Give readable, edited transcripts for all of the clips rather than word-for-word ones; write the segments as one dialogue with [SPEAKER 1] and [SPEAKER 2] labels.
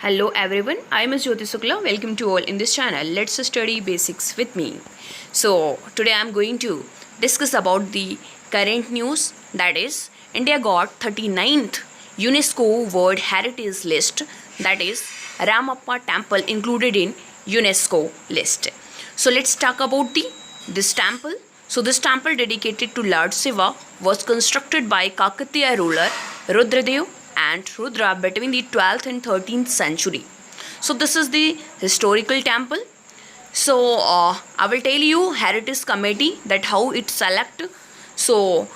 [SPEAKER 1] Hello everyone, I am Jyoti Sukla. Welcome to all in this channel. Let's study basics with me. So today I am going to discuss about the current news, that is India got 39th UNESCO World Heritage List, that is Ramappa Temple included in UNESCO list. So let's talk about this temple. So this temple dedicated to Lord Shiva was constructed by Kakatiya ruler Rudradev and Rudra between the 12th and 13th century. So this is the historical temple. So I will tell you Heritage Committee that how it select. So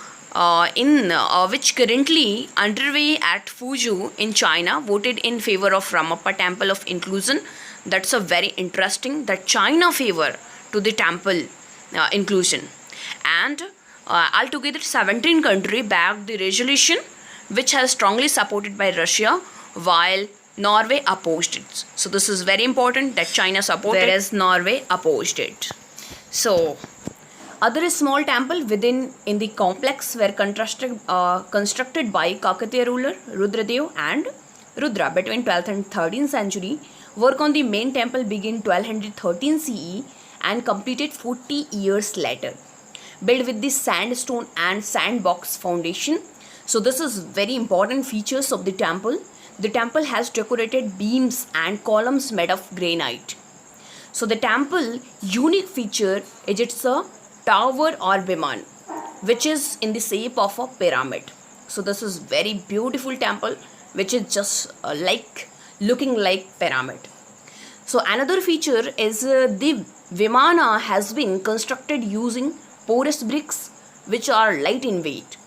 [SPEAKER 1] in which currently underway at Fuzhou in China voted in favor of Ramappa Temple of Inclusion. That's a very interesting that China favor to the temple inclusion, and altogether 17 countries backed the resolution, which has strongly supported by Russia, while Norway opposed it. So this is very important that China supported, whereas Norway opposed it. So other small temple within in the complex were constructed by Kakatiya ruler Rudradev and Rudra between 12th and 13th century. Work on the main temple began 1213 CE and completed 40 years later. Built with the sandstone and sandbox foundation. So this is very important features of the temple. The temple has decorated beams and columns made of granite. So the temple unique feature is it's a tower or biman, which is in the shape of a pyramid. So this is very beautiful temple, which is just like looking like pyramid. So another feature is the Vimana has been constructed using porous bricks, which are light in weight.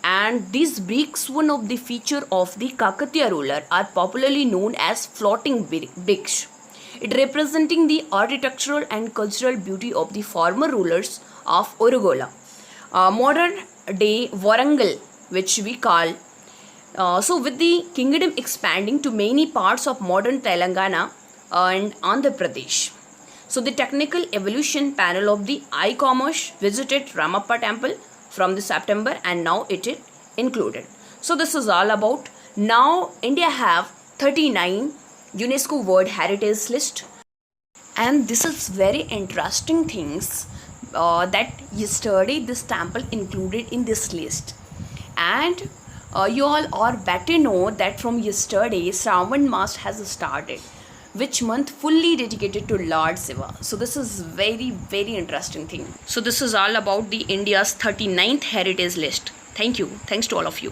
[SPEAKER 1] And these bricks, one of the feature of the Kakatiya ruler, are popularly known as floating bricks. It representing the architectural and cultural beauty of the former rulers of Urugola. Modern day Warangal, which we call. So with the kingdom expanding to many parts of modern Telangana and Andhra Pradesh. So the technical evolution panel of the iCommerce visited Ramappa temple from the September, and now it is included. So this is all about. Now India have 39 UNESCO World Heritage List, and this is very interesting things that yesterday this temple included in this list. And you all are better know that from yesterday Shravan Mas has started, which month fully dedicated to Lord Shiva. So this is very interesting thing. So this is all about the India's 39th heritage list. Thank you. Thanks to all of you.